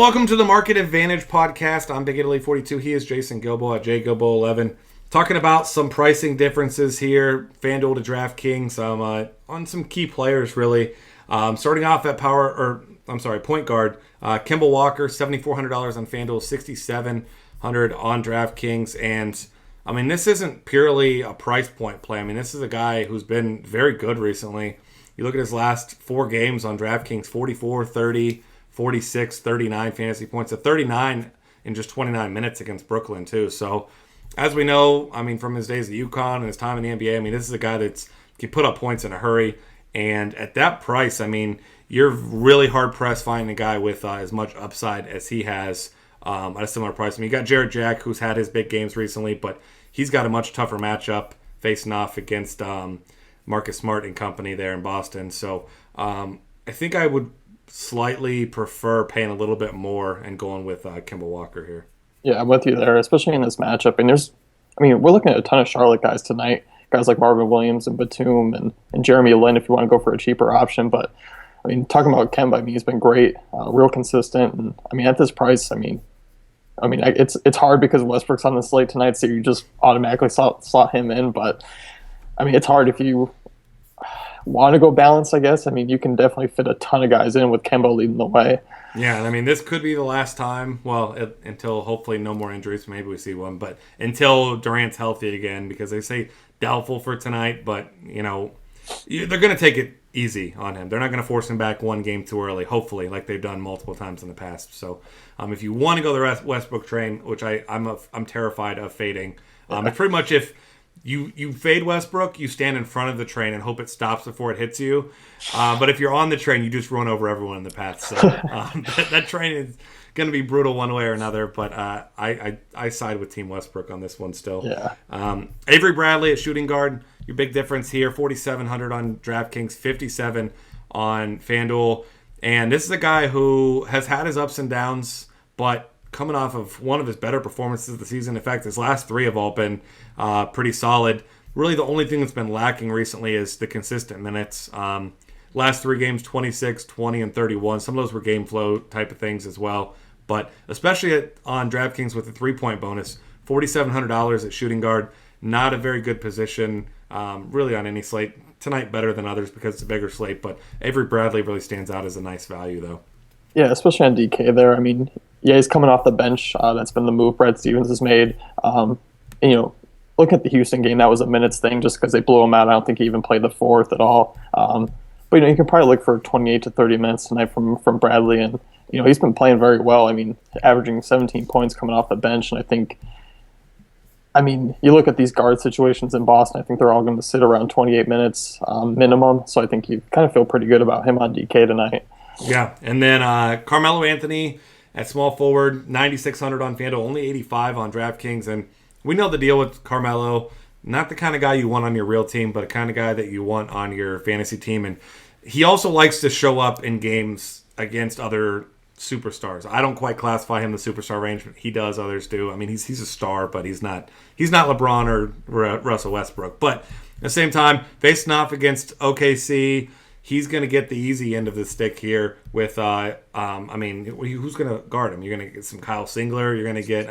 welcome to the Market Advantage podcast. I'm Big Italy 42. He is Jason Gilbo at JGilbo11. Talking about some pricing differences here, FanDuel to DraftKings, on some key players really. Starting off at point guard, Kemba Walker, $7,400 on FanDuel, $6,700 on DraftKings, and I mean, this isn't purely a price point play. I mean, this is a guy who's been very good recently. You look at his last 4 games on DraftKings, 44, 30, 46, 39 fantasy points, 39 in just 29 minutes against Brooklyn too. So, as we know, I mean, from his days at UConn and his time in the NBA, I mean, this is a guy that can put up points in a hurry. And at that price, I mean, you're really hard-pressed finding a guy with as much upside as he has at a similar price. I mean, you got Jared Jack, who's had his big games recently, but he's got a much tougher matchup facing off against Marcus Smart and company there in Boston. So I think I would slightly prefer paying a little bit more and going with Kemba Walker here. Yeah, I'm with you there, especially in this matchup. And we're looking at a ton of Charlotte guys tonight, guys like Marvin Williams and Batum and Jeremy Lin if you want to go for a cheaper option. But, I mean, talking about Kemba, I mean, he's been great, real consistent. And, I mean, at this price, it's hard because Westbrook's on the slate tonight, so you just automatically slot him in. But, I mean, it's hard if you want to go balanced, I guess. I mean, you can definitely fit a ton of guys in with Kemba leading the way. Yeah, and I mean, this could be the last time, until hopefully no more injuries, maybe we see one, but until Durant's healthy again, because they say doubtful for tonight, but, you know, they're going to take it easy on him. They're not going to force him back one game too early, hopefully, like they've done multiple times in the past. So if you want to go the Westbrook train, which I'm terrified of fading, it's pretty much if you fade Westbrook, you stand in front of the train and hope it stops before it hits you. But if you're on the train, you just run over everyone in the path. So that train is going to be brutal one way or another. But I side with Team Westbrook on this one still. Yeah. Avery Bradley at shooting guard, your big difference here, $4,700 on DraftKings, $5,700 on FanDuel. And this is a guy who has had his ups and downs, but coming off of one of his better performances of the season. In fact, his last 3 have all been pretty solid. Really, the only thing that's been lacking recently is the consistent minutes. Last 3 games, 26, 20, and 31. Some of those were game flow type of things as well. But especially on DraftKings with the 3-point bonus, $4,700 at shooting guard. Not a very good position, really, on any slate. Tonight better than others because it's a bigger slate. But Avery Bradley really stands out as a nice value, though. Yeah, especially on DK there. I mean, yeah, he's coming off the bench. That's been the move Brad Stevens has made. Look at the Houston game. That was a minutes thing just because they blew him out. I don't think he even played the 4th at all. But, you can probably look for 28 to 30 minutes tonight from Bradley. And, he's been playing very well. I mean, averaging 17 points coming off the bench. And I think, you look at these guard situations in Boston, I think they're all going to sit around 28 minutes minimum. So I think you kind of feel pretty good about him on DK tonight. Yeah, and then Carmelo Anthony at small forward, $9,600 on FanDuel, only $85 on DraftKings. And we know the deal with Carmelo, not the kind of guy you want on your real team, but the kind of guy that you want on your fantasy team. And he also likes to show up in games against other superstars. I don't quite classify him the superstar range, but he does, others do. I mean, he's a star, but he's not LeBron or Russell Westbrook. But at the same time, facing off against OKC, he's going to get the easy end of the stick here with, who's going to guard him? You're going to get some Kyle Singler. You're going to get,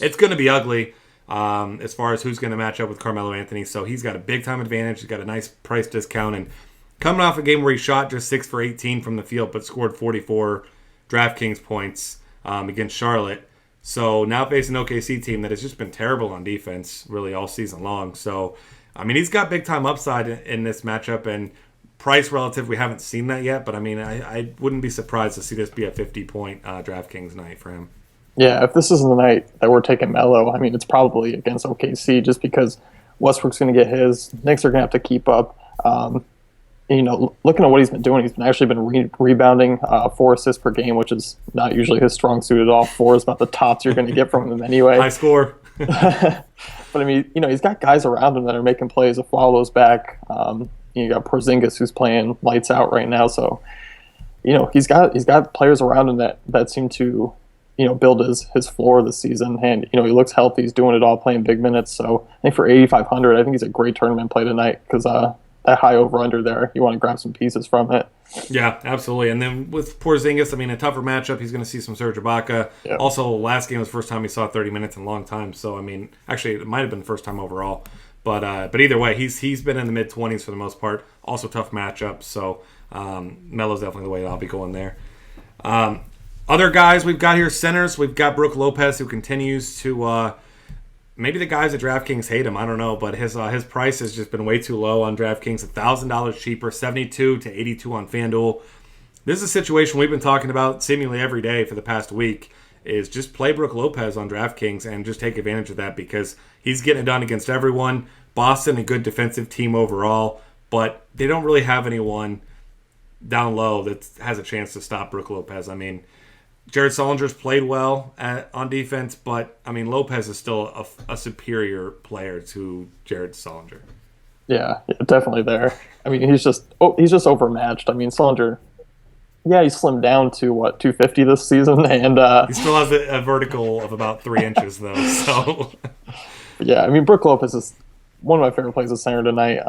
it's going to be ugly as far as who's going to match up with Carmelo Anthony. So he's got a big-time advantage. He's got a nice price discount. And coming off a game where he shot just 6 for 18 from the field but scored 44 DraftKings points against Charlotte. So now facing an OKC team that has just been terrible on defense really all season long. So, he's got big-time upside in this matchup. And price relative, we haven't seen that yet, but I wouldn't be surprised to see this be a 50-point DraftKings night for him. Yeah, if this isn't the night that we're taking Melo, it's probably against OKC just because Westbrook's going to get his. Knicks are going to have to keep up. Looking at what he's been doing, he's actually been rebounding 4 assists per game, which is not usually his strong suit at all. 4 is about the tops you're going to get from him anyway. High score. But he's got guys around him that are making plays. If Wallow's back, you got Porzingis who's playing lights out right now. So, he's got players around him that seem to, build his floor this season. And, he looks healthy. He's doing it all, playing big minutes. So I think for $8,500, I think he's a great tournament play tonight because, that high over-under there. You want to grab some pieces from it. Yeah, absolutely. And then with Porzingis, I mean, a tougher matchup. He's going to see some Serge Ibaka. Yep. Also, last game was the first time he saw 30 minutes in a long time. So, I mean, actually, it might have been the first time overall. But either way, he's been in the mid-20s for the most part. Also, tough matchup. So, Melo's definitely the way I'll be going there. Other guys we've got here, centers. We've got Brook Lopez, who continues to... maybe the guys at DraftKings hate him. I don't know, but his price has just been way too low on DraftKings. $1,000 cheaper, 72 to 82 on FanDuel. This is a situation we've been talking about seemingly every day for the past week. Is just play Brook Lopez on DraftKings and just take advantage of that because he's getting it done against everyone. Boston, a good defensive team overall, but they don't really have anyone down low that has a chance to stop Brook Lopez. I mean, Jared Sullinger's played well on defense, but, I mean, Lopez is still a superior player to Jared Sullinger. Yeah, definitely there. I mean, he's just overmatched. I mean, Sullinger, yeah, he slimmed down to, 250 this season, and... he still has a vertical of about 3 inches, though, so... Yeah, I mean, Brook Lopez is one of my favorite plays at center tonight.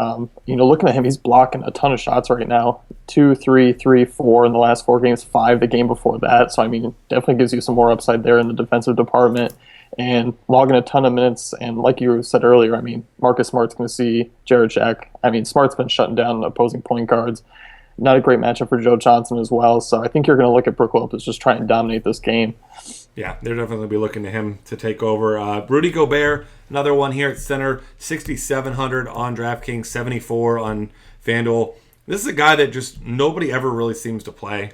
Looking at him, he's blocking a ton of shots right now. 2, 3, 3, 4 in the last 4 games, 5 the game before that. So, I mean, definitely gives you some more upside there in the defensive department. And logging a ton of minutes. And like you said earlier, I mean, Marcus Smart's going to see Jared Jack. I mean, Smart's been shutting down opposing point guards. Not a great matchup for Joe Johnson as well. So I think you're going to look at Brook Lopez just try and dominate this game. Yeah, they're definitely going to be looking to him to take over. Rudy Gobert, another one here at center, 6,700 on DraftKings, 74 on FanDuel. This is a guy that just nobody ever really seems to play.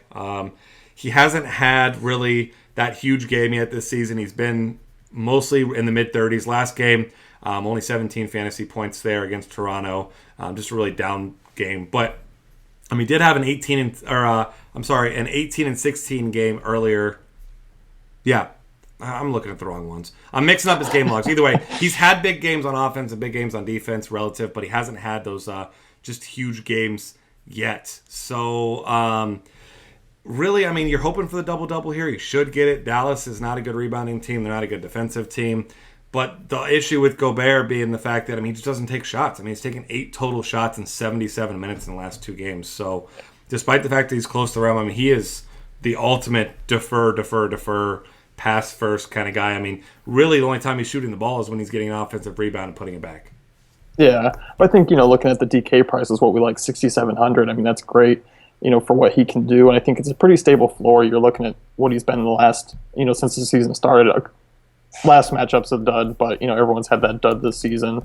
He hasn't had really that huge game yet this season. He's been mostly in the mid-30s. Last game, only 17 fantasy points there against Toronto. Just a really down game. But he did have an 18 and 16 game earlier. Yeah, I'm looking at the wrong ones. I'm mixing up his game logs. Either way, he's had big games on offense and big games on defense relative, but he hasn't had those just huge games yet. So, really, I mean, you're hoping for the double-double here. You should get it. Dallas is not a good rebounding team. They're not a good defensive team. But the issue with Gobert being the fact that, he just doesn't take shots. He's taken 8 total shots in 77 minutes in the last 2 games. So, despite the fact that he's close to the rim, he is the ultimate defer, pass first kind of guy. Really, the only time he's shooting the ball is when he's getting an offensive rebound and putting it back. Yeah, but I think, looking at the DK price is what we like, 6,700. That's great, for what he can do. And I think it's a pretty stable floor. You're looking at what he's been in the last, since the season started. Last matchup's a dud, but, everyone's had that dud this season.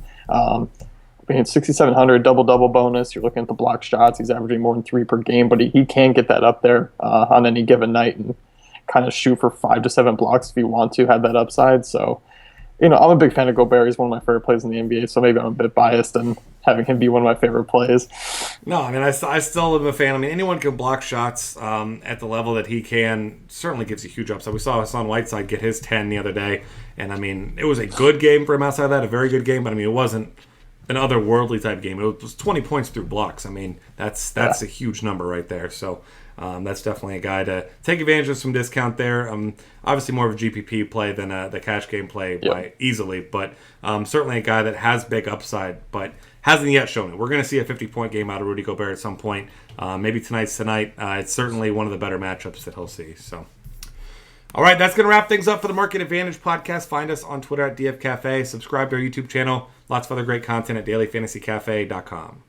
6,700, double-double bonus. You're looking at the block shots. He's averaging more than 3 per game, but he can get that up there on any given night and kind of shoot for 5 to 7 blocks if you want to have that upside. So, I'm a big fan of Gobert. He's one of my favorite plays in the NBA, so maybe I'm a bit biased in having him be one of my favorite plays. No, I still am a fan. Anyone can block shots at the level that he can. Certainly gives you huge upside. We saw Hassan Whiteside get his 10 the other day, and it was a good game for him outside of that, a very good game, but it wasn't an otherworldly type game. It was 20 points through blocks. That's a huge number right there. So that's definitely a guy to take advantage of some discount there. Obviously more of a GPP play than the cash game play by easily, but certainly a guy that has big upside, but hasn't yet shown it. We're going to see a 50-point game out of Rudy Gobert at some point. Maybe tonight's tonight. It's certainly one of the better matchups that he'll see. So, all right, that's going to wrap things up for the Market Advantage podcast. Find us on Twitter at DFCafe. Subscribe to our YouTube channel. Lots of other great content at dailyfantasycafe.com.